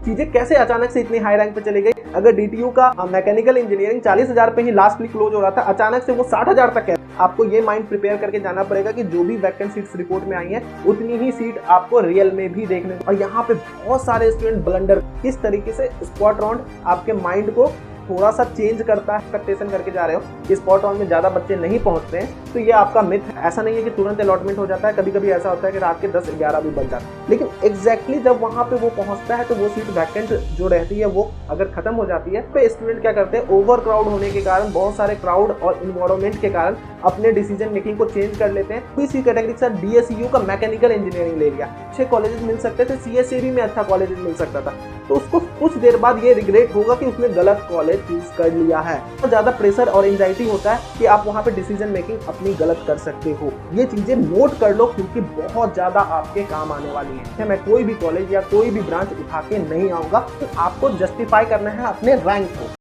चीजें कैसे अचानक से इतनी हाई रैंक पे चली गई। अगर डीटीयू का मैकेनिकल इंजीनियरिंग 40,000 पे ही लास्टली क्लोज हो रहा था, अचानक से वो 60,000 तक है। आपको ये माइंड प्रिपेयर करके जाना पड़ेगा कि जो भी वैकेंट सीट्स रिपोर्ट में आई है उतनी ही सीट आपको रियल में भी देखने को। और यहाँ पे बहुत सारे स्टूडेंट ब्लंडर, किस तरीके से स्पॉट राउंड आपके माइंड को थोड़ा सा चेंज करता है। एक्सपेक्टेशन करके जा रहे हो कि स्पॉट राउंड में ज्यादा बच्चे नहीं पहुंचते हैं, तो ये आपका मिथ है। ऐसा नहीं है कि तुरंत अलॉटमेंट हो जाता है, कभी कभी ऐसा होता है कि रात के 10-11 भी बन जाते हैं, लेकिन एग्जैक्टली जब वहां पे वो पहुंचता है तो वो सीट वैकेंट जो रहती है वो अगर खत्म हो जाती है तो स्टूडेंट क्या करते हैं, ओवर क्राउड होने के कारण, बहुत सारे क्राउड और इन्वायरमेंट के कारण अपने डिसीजन मेकिंग को चेंज कर लेते हैं। इसी कैटेगरी के साथ डीएसयू का मैकेनिकल इंजीनियरिंग ले लिया, अच्छे कॉलेजेस मिल सकते थे, सीएसएबी में अच्छा कॉलेज मिल सकता था, तो उसको कुछ देर बाद ये रिग्रेट होगा कि उसने गलत कॉलेज चूज कर लिया है। तो ज्यादा प्रेशर और एंजाइटी होता है कि आप वहां पे डिसीजन मेकिंग अपनी गलत कर सकते हो। ये चीजें नोट कर लो क्योंकि बहुत ज्यादा आपके काम आने वाली है। मैं कोई भी कॉलेज या कोई भी ब्रांच उठा के नहीं आऊंगा, तो आपको जस्टिफाई करना है अपने रैंक को।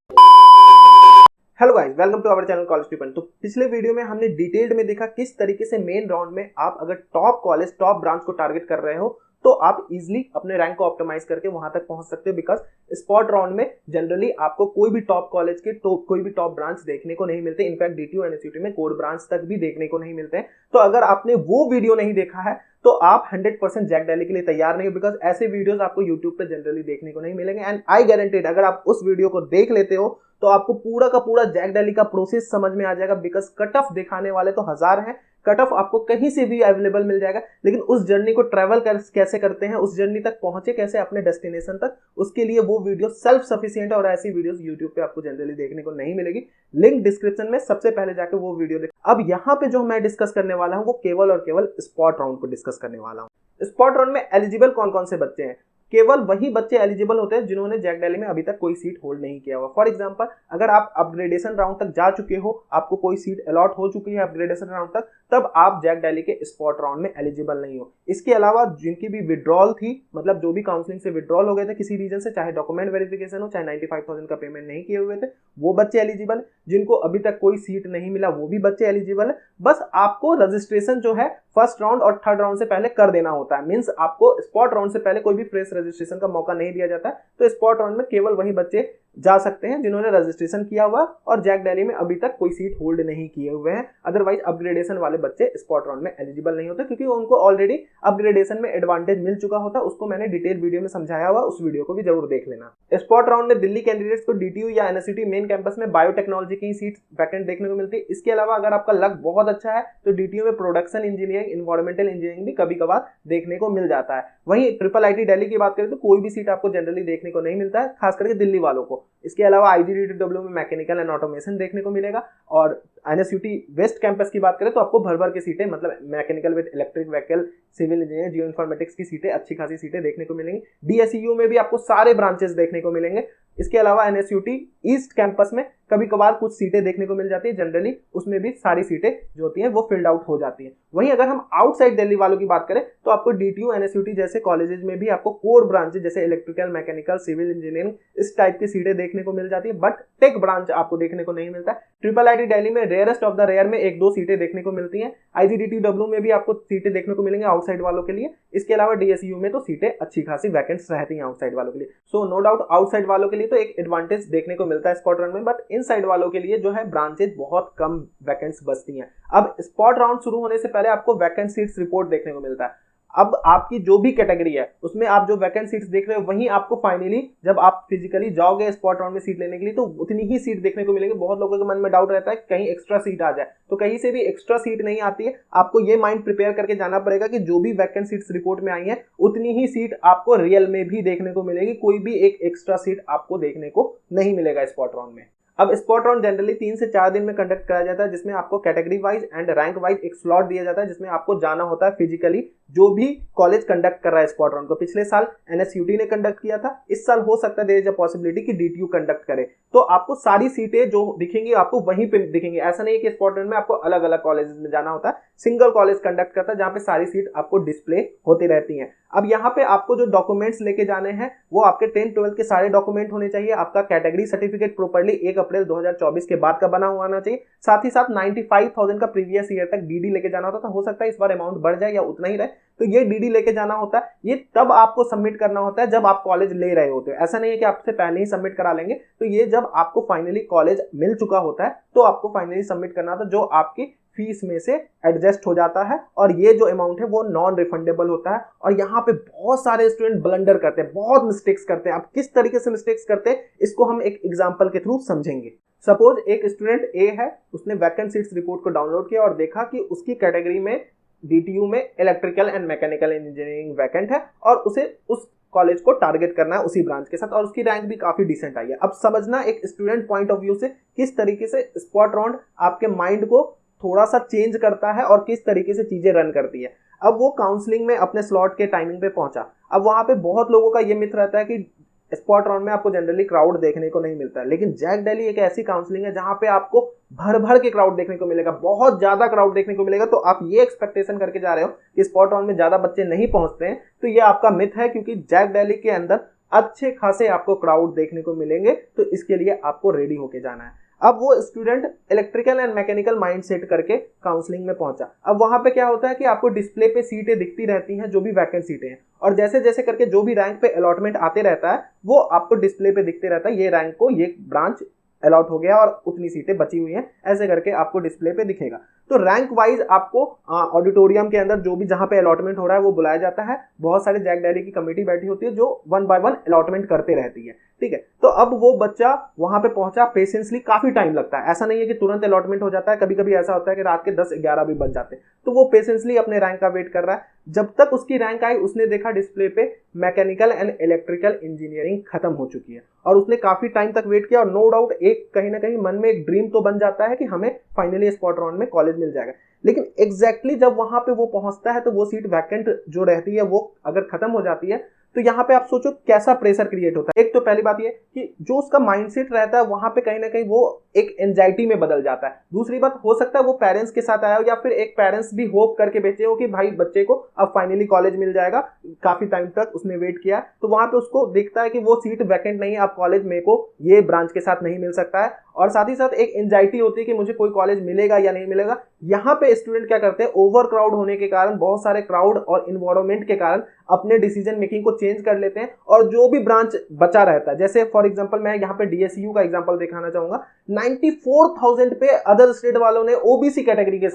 Hello guys, welcome to our channel college ट्रिपन। तो पिछले वीडियो में हमने डिटेल्ड में देखा किस तरीके से मेन राउंड में आप अगर टॉप कॉलेज, टॉप ब्रांच को टारगेट कर रहे हो तो आप इजीली अपने रैंक को ऑप्टिमाइज करके वहां तक पहुंच सकते हो। बिकॉज स्पॉट राउंड में जनरली आपको कोई भी टॉप कॉलेज के कोई भी टॉप ब्रांच देखने को नहीं मिलते। इनफैक्ट डीटीयू एनएसयूटी में कोड ब्रांच तक भी देखने को नहीं मिलते हैं। तो अगर आपने वो वीडियो नहीं देखा है तो आप 100% जैक दिल्ली के लिए तैयार नहीं हो, बिकॉज ऐसे वीडियोस आपको यूट्यूब पे जनरली देखने को नहीं मिलेंगे। एंड आई गारंटेड अगर आप उस वीडियो को देख लेते हो तो आपको पूरा का पूरा जैक दिल्ली का प्रोसेस समझ में आ जाएगा। बिकॉज कट ऑफ दिखाने वाले तो हजार हैं, कट ऑफ आपको कहीं से भी अवेलेबल मिल जाएगा, लेकिन उस जर्नी को ट्रैवल कैसे करते हैं, उस जर्नी तक पहुंचे कैसे अपने डेस्टिनेशन तक, उसके लिए वो वीडियो सेल्फ सफिशिएंट है। और ऐसी वीडियोस यूट्यूब पे आपको जनरली देखने को नहीं मिलेगी। लिंक डिस्क्रिप्शन में, सबसे पहले जाके वो वीडियो देख। अब यहाँ पे जो मैं डिस्कस करने वाला हूँ वो केवल और केवल स्पॉट राउंड को डिस्कस करने वाला हूँ। स्पॉट राउंड में एलिजिबल कौन कौन से बच्चे हैं? केवल वही बच्चे एलिजिबल होते हैं जिन्होंने जैक दिल्ली में अभी तक कोई सीट होल्ड नहीं किया हुआ। फॉर एग्जांपल, अगर आप अपग्रेडेशन राउंड तक जा चुके हो, आपको कोई सीट अलॉट हो चुकी है अपग्रेडेशन राउंड तक, तब आप जैक दिल्ली के स्पॉट राउंड में एलिजिबल नहीं हो। इसके अलावा जिनकी भी विड्रॉल थी, मतलब जो भी काउंसलिंग से विड्रॉल हो गए थे किसी रीजन से, चाहे डॉक्यूमेंट वेरिफिकेशन हो, चाहे 95,000 का पेमेंट नहीं किए हुए थे, वो बच्चे एलिजिबल। जिनको अभी तक कोई सीट नहीं मिला वो भी बच्चे एलिजिबल है। बस आपको रजिस्ट्रेशन जो है फर्स्ट राउंड और थर्ड राउंड से पहले कर देना होता है। मींस आपको स्पॉट राउंड से पहले कोई भी फ्रेश रजिस्ट्रेशन का मौका नहीं दिया जाता है। तो स्पॉट राउंड में केवल वही बच्चे जा सकते हैं जिन्होंने रजिस्ट्रेशन किया हुआ और जैक दिल्ली में अभी तक कोई सीट होल्ड नहीं किए हुए हैं। अदरवाइज अपग्रेडेशन वाले बच्चे स्पॉट राउंड में एलिजिबल नहीं होते, क्योंकि उनको ऑलरेडी अपग्रेडेशन में एडवांटेज मिल चुका होता है। उसको मैंने डिटेल वीडियो में समझाया हुआ, उस वीडियो को भी जरूर देख लेना। स्पॉट राउंड में दिल्ली कैंडिडेट्स को डीटीयू या एनएसयूटी मेन कैंपस में बायोटेक्नोलॉजी की सीट वैकेंट देखने को मिलती है। इसके अलावा अगर आपका लक बहुत अच्छा है तो डीटीयू में प्रोडक्शन इंजीनियरिंग, इन्वायरमेंटल इंजीनियरिंग भी कभी कभार देखने को मिल जाता है। वहीं ट्रिपल आईटी दिल्ली की बात करें तो कोई भी सीट आपको जनरली देखने को नहीं मिलता है, खास करके दिल्ली वालों को। इसके अलावा आईजीडीडब्ल्यू में मैकेनिकल एंड ऑटोमेशन देखने को मिलेगा। और एनएसयूटी वेस्ट कैंपस की बात करें तो आपको भर भर के सीटें, मतलब mechanical with electric vehicle, civil engineer, geo informatics की सीटें, अच्छी खासी सीटें देखने को मिलेंगी। डीएसयू में भी आपको सारे ब्रांचेस देखने को मिलेंगे। इसके अलावा एनएसयूटी ईस्ट कैंपस में कभी कभार कुछ सीटें देखने को मिल जाती है, जनरली उसमें भी सारी सीटें जो होती हैं वो फिल्ड आउट हो जाती हैं। वहीं अगर हम आउटसाइड दिल्ली वालों की बात करें तो आपको डीटीयू, एनएसयूटी जैसे कॉलेजेस में भी आपको कोर ब्रांचेस जैसे इलेक्ट्रिकल, मैकेनिकल, सिविल इंजीनियरिंग, इस टाइप की सीटें देखने को मिल जाती है। बट टेक ब्रांच आपको देखने को नहीं मिलता है। ट्रिपल आईटी दिल्ली में रेयरेस्ट ऑफ द रेयर में 1-2 सीटें देखने को मिलती हैं। आईजीडीडब्ल्यू में भी आपको सीटें देखने को मिलेंगे आउटसाइड वालों के लिए। इसके अलावा डीएसयू में तो सीटें अच्छी खासी वैकेंट्स रहती हैं आउटसाइड वालों के लिए। सो नो डाउट आउटसाइड वालों के लिए तो एक एडवांटेज देखने को मिलता है स्पॉट राउंड में, बट इन साइड वालों के लिए जो है ब्रांचेज बहुत कम वैकेंट्स बचती हैं। अब स्पॉट राउंड शुरू होने से पहले आपको वैकेंट सीट्स रिपोर्ट देखने को मिलता है। अब आपकी जो भी कैटेगरी है उसमें आप जो वैकेंट सीट्स देख रहे हो वहीं आपको फाइनली जब आप फिजिकली जाओगे स्पॉट राउंड में सीट लेने के लिए तो उतनी ही सीट देखने को मिलेंगी। बहुत लोगों के मन में डाउट रहता है कहीं एक्स्ट्रा सीट आ जाए, तो कहीं से भी एक्स्ट्रा सीट नहीं आती है। आपको ये माइंड प्रिपेयर करके जाना पड़ेगा कि जो भी वैकेंट सीट्स रिपोर्ट में आई है उतनी ही सीट आपको रियल में भी देखने को मिलेगी। कोई भी एक एक्स्ट्रा सीट आपको देखने को नहीं मिलेगा स्पॉट राउंड में। अब स्पॉट राउंड जनरली 3 से 4 दिन में कंडक्ट कराया जाता है, जिसमें आपको category wise and rank wise एक स्लॉट दिया जाता है, जिसमें आपको जाना होता है फिजिकली जो भी कॉलेज कंडक्ट कर रहा है स्पॉट राउंड को। पिछले साल एनएसयूटी ने कंडक्ट किया था, इस साल हो सकता है देयर इज अ पॉसिबिलिटी कि डीटीयू कंडक्ट करे। तो आपको सारी सीटें जो दिखेंगी आपको वहीं पे दिखेंगी। ऐसा नहीं है कि स्पॉट राउंड में आपको अलग अलग कॉलेजेस में जाना होता है, सिंगल कॉलेज कंडक्ट करता है जहां पे सारी सीट आपको डिस्प्ले होती रहती हैं। अब यहाँ पे आपको जो डॉक्यूमेंट्स लेके जाने हैं वो आपके 10-12 के सारे डॉक्यूमेंट होने चाहिए। आपका कैटेगरी सर्टिफिकेट प्रॉपर्ली 1 अप्रैल 2024 के बाद का बना हुआ आना चाहिए। साथ ही साथ 95,000 का प्रीवियस ईयर तक डीडी लेके जाना होता था। हो सकता है इस बार अमाउंट बढ़ जाए या उतना ही रहे, तो ये डीडी लेके जाना होता है। ये तब आपको सबमिट करना होता है जब आप कॉलेज ले रहे होते हो, ऐसा नहीं है कि आपसे पहले ही सबमिट करा लेंगे। तो ये जब आपको फाइनली कॉलेज मिल चुका होता है तो आपको फाइनली सबमिट करना होता है, जो आपकी फीस में से एडजस्ट हो जाता है और ये जो अमाउंट है वो नॉन रिफंडेबल होता है। और यहाँ पे बहुत सारे स्टूडेंट ब्लंडर करते हैं, बहुत मिस्टेक्स करते हैं। अब किस तरीके से मिस्टेक्स करते हैं इसको हम एक एग्जांपल के थ्रू समझेंगे। सपोज एक स्टूडेंट ए है, उसने वैकेंट सीट्स रिपोर्ट को डाउनलोड किया और देखा कि उसकी कैटेगरी में डीटीयू में electrical and mechanical engineering vacant है और उसे उस कॉलेज को टारगेट करना है उसी ब्रांच के साथ, और उसकी रैंक भी काफी डिसेंट आई है। अब समझना एक स्टूडेंट पॉइंट ऑफ व्यू से किस तरीके से स्पॉट राउंड आपके माइंड को थोड़ा सा चेंज करता है और किस तरीके से चीजें रन करती है। अब वो काउंसलिंग में अपने स्लॉट के टाइमिंग पे पहुंचा। अब वहां पे बहुत लोगों का ये मिथ रहता है कि स्पॉट राउंड में आपको जनरली क्राउड देखने को नहीं मिलता है, लेकिन जैक दिल्ली एक ऐसी काउंसलिंग है जहां पे आपको भर भर के क्राउड देखने को मिलेगा, बहुत ज्यादा क्राउड देखने को मिलेगा। तो आप ये एक्सपेक्टेशन करके जा रहे हो कि स्पॉट राउंड में ज्यादा बच्चे नहीं पहुंचते हैं, तो ये आपका मिथ है, क्योंकि जैक दिल्ली के अंदर अच्छे खासे आपको क्राउड देखने को मिलेंगे। तो इसके लिए आपको रेडी होके जाना है। अब वो student electrical and mechanical mind set करके काउंसलिंग में पहुंचा। अब वहां पे क्या होता है कि आपको डिस्प्ले पे सीटें दिखती रहती हैं, जो भी वैकेंट सीटें हैं, और जैसे जैसे करके जो भी रैंक पे अलॉटमेंट आते रहता है वो आपको डिस्प्ले पे दिखते रहता है। ये रैंक को ये ब्रांच अलॉट हो गया और उतनी सीटें बची हुई हैं, ऐसे करके आपको डिस्प्ले पे दिखेगा। तो रैंक वाइज आपको ऑडिटोरियम के अंदर जो भी जहां पे अलॉटमेंट हो रहा है वो बुलाया जाता है। बहुत सारे जैक दिल्ली की कमेटी बैठी होती है जो 1 बाय 1 अलॉटमेंट करते रहती है, ठीक है। तो अब वो बच्चा वहां पे पहुंचा, पेशेंसली काफी टाइम लगता है, ऐसा नहीं है कि तुरंत अलॉटमेंट हो जाता है। कभी कभी ऐसा होता है कि रात के 10-11 भी बज जाते हैं। तो वो पेशेंसली अपने रैंक का वेट कर रहा है। जब तक उसकी रैंक आई उसने देखा डिस्प्ले पे मैकेनिकल एंड इलेक्ट्रिकल इंजीनियरिंग खत्म हो चुकी है, और उसने काफी टाइम तक वेट किया। और नो डाउट एक कहीं ना कहीं मन में एक ड्रीम तो बन जाता है कि हमें फाइनली स्पॉट राउंड में कॉलेज मिल जाएगा। लेकिन एग्जैक्टली जब वहां पे वो पहुंचता है तो वो सीट वैकेंट जो रहती है वो अगर खत्म हो जाती है, तो यहाँ पे आप सोचो कैसा प्रेशर क्रिएट होता है। एक तो पहली बात ये कि जो उसका माइंडसेट रहता है वहां पे कहीं ना कहीं वो एक एंजाइटी में बदल जाता है। दूसरी बात, हो सकता है वो पेरेंट्स के साथ आया हो, या फिर एक पेरेंट्स भी होप करके बैठे हो कि भाई बच्चे को अब फाइनली कॉलेज मिल जाएगा, काफी टाइम तक उसने वेट किया, तो वहां पे उसको दिखता है कि वो सीट वैकेंट नहीं है, अब कॉलेज मेरे को ये ब्रांच के साथ नहीं मिल सकता है। और साथ ही साथ एक एंजाइटी होती है कि मुझे कोई कॉलेज मिलेगा या नहीं मिलेगा। यहाँ पे स्टूडेंट क्या करते हैं, ओवर क्राउड होने के कारण, बहुत सारे क्राउड और इन्वायरमेंट के कारण अपने डिसीजन मेकिंग को चेंज कर लेते हैं, और जो भी ब्रांच बचा रहता है, जैसे फॉर एग्जांपल मैं यहाँ पे डीएसयू का एग्जांपल दिखाना चाहूंगा। 94,000 पे अदर स्टेट वालों ने ओबीसी कैटेगरी के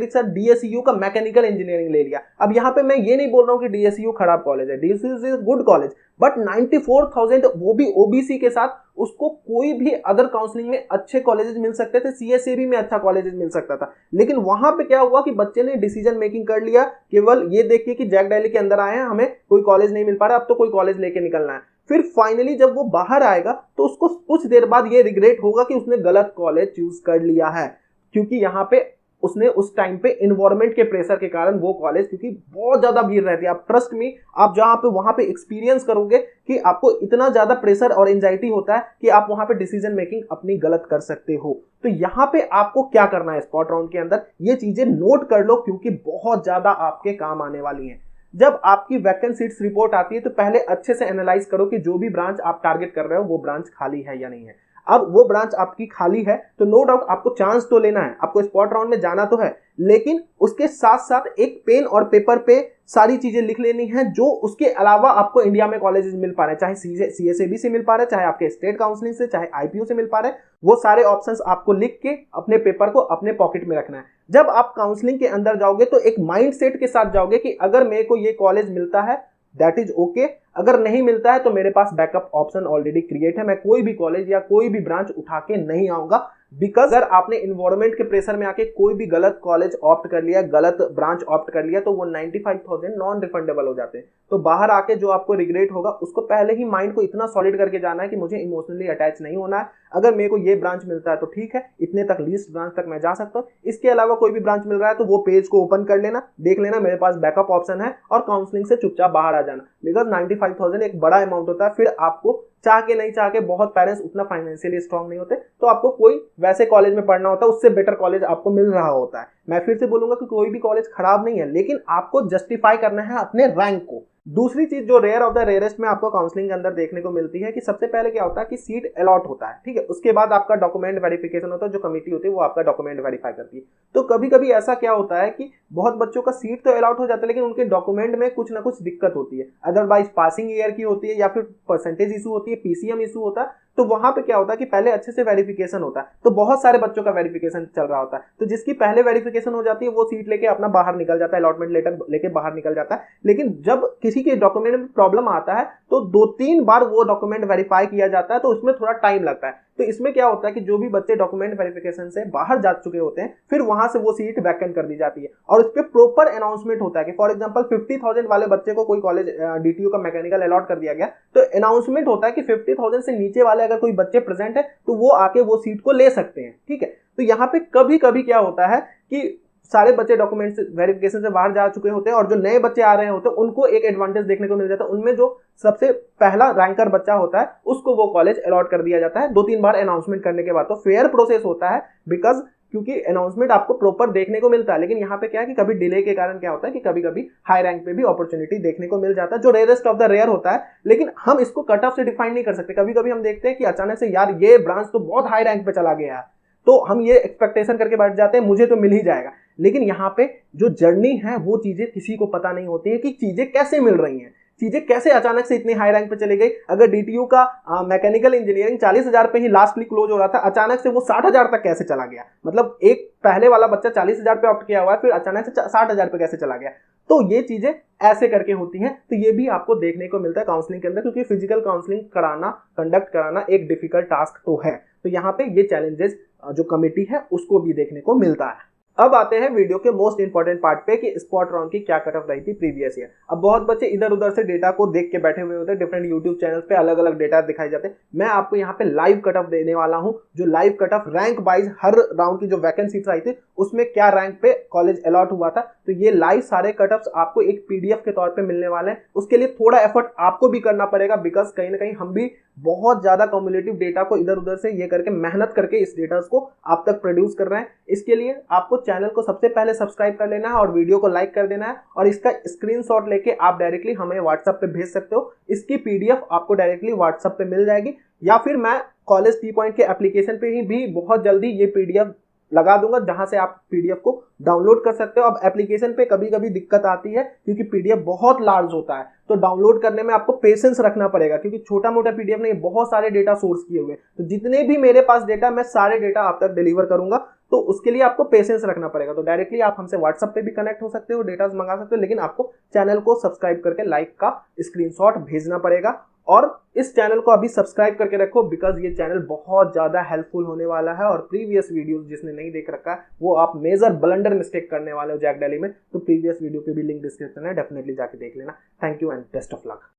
साथ डीएसयू का मैकेनिकल इंजीनियरिंग ले लिया। अब यहाँ पे मैं ये नहीं बोल रहा हूँ कि डीएसयू खराब कॉलेज है, DSU is good college, but 94,000 वो भी ओबीसी के साथ, उसको कोई भी अदर काउंसलिंग में अच्छे कॉलेजेस मिल सकते थे, सीएसएबी में अच्छा कॉलेजेस मिल सकता था। लेकिन वहां पे क्या हुआ कि बच्चे ने डिसीजन मेकिंग कर लिया केवल ये देख के कि जैक दिल्ली के अंदर आए हैं, हमें कोई कॉलेज नहीं मिल पा रहा, अब तो कोई कॉलेज लेके निकलना है। फिर फाइनली जब वो बाहर आएगा तो उसको कुछ देर बाद ये रिग्रेट होगा कि उसने गलत कॉलेज चूज कर लिया है, क्योंकि यहाँ पे उसने उस टाइम पे एनवायरनमेंट के प्रेशर के कारण वो कॉलेज, क्योंकि बहुत ज्यादा भीड़ रहती है, आप ट्रस्ट मी, आप जहां पे वहां पे एक्सपीरियंस करोगे कि आपको इतना ज्यादा प्रेशर और एंजाइटी होता है कि आप वहां पे डिसीजन मेकिंग अपनी गलत कर सकते हो। तो यहाँ पे आपको क्या करना है स्पॉट राउंड के अंदर, ये चीजें नोट कर लो, क्योंकि बहुत ज्यादा आपके काम आने वाली हैं। जब आपकी वैकेंट सीट्स रिपोर्ट आती है तो पहले अच्छे से एनालाइज करो कि जो भी ब्रांच आप टारगेट कर रहे हो वो ब्रांच खाली है या नहीं है। अब वो ब्रांच आपकी खाली है तो नो डाउट आपको चांस तो लेना है, आपको स्पॉट राउंड में जाना तो है, लेकिन उसके साथ साथ एक पेन और पेपर पे सारी चीजें लिख लेनी है जो उसके अलावा आपको इंडिया में कॉलेजेस मिल पा रहे हैं, चाहे सीएसएबी से मिल पा रहे हैं, चाहे आपके स्टेट काउंसलिंग से, चाहे आईपीयू से मिल पा रहे हैं। वो सारे ऑप्शंस आपको लिख के अपने पेपर को अपने पॉकेट में रखना है। जब आप काउंसलिंग के अंदर जाओगे तो एक माइंड सेट के साथ जाओगे कि अगर मेरे को ये कॉलेज मिलता है दैट इज ओके, अगर नहीं मिलता है तो मेरे पास बैकअप ऑप्शन ऑलरेडी क्रिएट है, मैं कोई भी कॉलेज या कोई भी ब्रांच उठा के नहीं आऊंगा। बिकॉज अगर आपने इन्वायरमेंट के प्रेशर में आके कोई भी गलत कॉलेज ऑप्ट कर लिया, गलत ब्रांच ऑप्ट कर लिया, तो वो 95,000 नॉन रिफंडेबल हो जाते हैं। तो बाहर आके जो आपको रिग्रेट होगा उसको पहले ही माइंड को इतना सॉलिड करके जाना है कि मुझे इमोशनली अटैच नहीं होना है। अगर मेरे को ये ब्रांच मिलता है तो ठीक है, इतने तक लीस्ट ब्रांच तक मैं जा सकता हूँ, इसके अलावा कोई भी ब्रांच मिल रहा है तो वो पेज को ओपन कर लेना, देख लेना मेरे पास बैकअप ऑप्शन है, और काउंसलिंग से चुपचाप बाहर आ जाना। बिकॉज 95,000 एक बड़ा अमाउंट होता है, फिर आपको चाह के नहीं चाह के, बहुत पेरेंट्स उतना फाइनेंशियली स्ट्रांग नहीं होते, तो आपको कोई वैसे कॉलेज में पढ़ना होता है, उससे बेटर कॉलेज आपको मिल रहा होता है। मैं फिर से बोलूंगा कि कोई भी कॉलेज खराब नहीं है, लेकिन आपको जस्टिफाई करना है अपने रैंक को। दूसरी चीज जो रेयर ऑफ द रेयरेस्ट में आपको काउंसलिंग के अंदर देखने को मिलती है कि सबसे पहले क्या होता है कि सीट अलॉट होता है, ठीक है, उसके बाद आपका डॉक्यूमेंट वेरिफिकेशन होता है, जो कमेटी होती है वो आपका डॉक्यूमेंट वेरीफाई करती है। तो कभी कभी ऐसा क्या होता है कि बहुत बच्चों का सीट तो अलॉट हो जाता है लेकिन उनके डॉक्यूमेंट में कुछ ना कुछ दिक्कत होती है, अदरवाइज पासिंग ईयर की होती है या फिर परसेंटेज इशू होती है, पीसीएम इशू होता है। तो वहां पे क्या होता है कि पहले अच्छे से वेरिफिकेशन होता है, तो बहुत सारे बच्चों का वेरिफिकेशन चल रहा होता है, तो जिसकी पहले वेरिफिकेशन हो जाती है वो सीट लेके अपना बाहर निकल जाता है, अलॉटमेंट लेटर लेके बाहर निकल जाता है। लेकिन जब किसी के डॉक्यूमेंट में प्रॉब्लम आता है तो 2-3 बार वो डॉक्यूमेंट वेरीफाई किया जाता है, तो उसमें थोड़ा टाइम लगता है। तो इसमें क्या होता है कि जो भी बच्चे डॉक्यूमेंट वेरिफिकेशन से बाहर जा चुके होते हैं फिर वहां से वो सीट वैकेंट कर दी जाती है और उस पर प्रॉपर अनाउंसमेंट होता है कि फॉर एग्जांपल 50,000 वाले बच्चे को कोई कॉलेज डीटीयू का मैकेनिकल अलॉट कर दिया गया, तो अनाउंसमेंट होता है कि 50,000 से नीचे वाले अगर कोई बच्चे प्रेजेंट है तो वो आके वो सीट को ले सकते हैं, ठीक है। तो यहाँ पे कभी कभी क्या होता है कि सारे बच्चे डॉक्यूमेंट वेरिफिकेशन से बाहर जा चुके होते हैं और जो नए बच्चे आ रहे होते हैं उनको एक एडवांटेज देखने को मिल जाता है, उनमें जो सबसे पहला रैंकर बच्चा होता है उसको वो कॉलेज अलॉट कर दिया जाता है 2-3 बार अनाउंसमेंट करने के बाद। तो फेयर प्रोसेस होता है बिकॉज क्योंकि अनाउंसमेंट आपको प्रॉपर देखने को मिलता है। लेकिन यहाँ पे क्या है कि कभी डिले के कारण क्या होता है कि कभी कभी हाई रैंक पे भी अपॉर्चुनिटी देखने को मिल जाता है जो रेयरेस्ट ऑफ द रेयर होता है, लेकिन हम इसको कट ऑफ से डिफाइन नहीं कर सकते। कभी कभी हम देखते हैं कि अचानक से यार ये ब्रांच तो बहुत हाई रैंक पे चला गया है, तो हम ये एक्सपेक्टेशन करके बैठ जाते हैं मुझे तो मिल ही जाएगा। लेकिन यहाँ पे जो जर्नी है वो चीजें किसी को पता नहीं होती है कि चीजें कैसे मिल रही हैं, चीजें कैसे अचानक से इतनी हाई रैंक पे चली गई। अगर डीटीयू का मैकेनिकल इंजीनियरिंग 40,000 पे ही लास्टली क्लोज हो रहा था, अचानक से वो 60,000 तक कैसे चला गया? मतलब एक पहले वाला बच्चा 40,000 पे ऑप्ट किया हुआ है, फिर अचानक से 60,000 पे कैसे चला गया? तो ये चीजें ऐसे करके होती हैं। तो ये भी आपको देखने को मिलता है काउंसलिंग के अंदर, क्योंकि फिजिकल काउंसलिंग कराना, कंडक्ट कराना एक डिफिकल्ट टास्क तो है। तो यहाँ पे ये चैलेंजेस जो कमेटी है उसको भी देखने को मिलता है। अब आते हैं वीडियो के मोस्ट इंपॉर्टेंट पार्ट पे कि स्पॉट राउंड की क्या कट ऑफ रही थी प्रीवियस ईयर। अब बहुत बच्चे इधर उधर से डेटा को देख के बैठे हुए होते हैं, डिफरेंट यूट्यूब चैनल पे अलग अलग डेटा दिखाए जाते हैं। मैं आपको यहाँ पे लाइव कट ऑफ देने वाला हूँ, जो live cut off rank wise हर राउंड की जो वैकेंसीज आई थी उसमें क्या रैंक पे कॉलेज अलॉट हुआ था। तो ये लाइव सारे कट ऑफ्स आपको एक पीडीएफ के तौर पे मिलने वाले हैं। उसके लिए थोड़ा एफर्ट आपको भी करना पड़ेगा बिकॉज कहीं ना कहीं हम भी बहुत ज्यादा कम्युलेटिव डेटा को इधर उधर से ये करके मेहनत करके इस डेटा को आप तक प्रोड्यूस कर रहे हैं। इसके लिए आपको चैनल को सबसे पहले सब्सक्राइब कर लेना है और वीडियो को लाइक कर देना है और इसका स्क्रीनशॉट लेके आप डायरेक्टली हमें व्हाट्सएप पे भेज सकते हो। इसकी पीडीएफ आपको डायरेक्टली व्हाट्सएप पे मिल जाएगी या फिर मैं कॉलेज टी पॉइंट के एप्लीकेशन पे ही भी बहुत जल्दी ये पीडीएफ लगा दूंगा जहां से आप पीडीएफ को डाउनलोड कर सकते हो। अब एप्लीकेशन पे कभी कभी दिक्कत आती है क्योंकि पीडीएफ बहुत लार्ज होता है, तो डाउनलोड करने में आपको पेशेंस रखना पड़ेगा क्योंकि छोटा मोटा पीडीएफ नहीं, बहुत सारे डेटा सोर्स किए हुए हैं। तो जितने भी मेरे पास डेटा मैं सारे डेटा आप तक डिलीवर करूंगा, तो उसके लिए आपको पेशेंस रखना पड़ेगा। तो डायरेक्टली आप हमसे व्हाट्सएप पे भी कनेक्ट हो सकते हो, डेटा मंगा सकते हो, लेकिन आपको चैनल को सब्सक्राइब करके लाइक का स्क्रीनशॉट भेजना पड़ेगा। और इस चैनल को अभी सब्सक्राइब करके रखो बिकॉज ये चैनल बहुत ज्यादा हेल्पफुल होने वाला है। और प्रीवियस वीडियोस जिसने नहीं देख रखा है वो आप मेजर ब्लंडर मिस्टेक करने वाले हो जैक डेली में, तो प्रीवियस वीडियो के भी लिंक डिस्क्रिप्शन है, डेफिनेटली जाके देख लेना। Thank you and best of luck.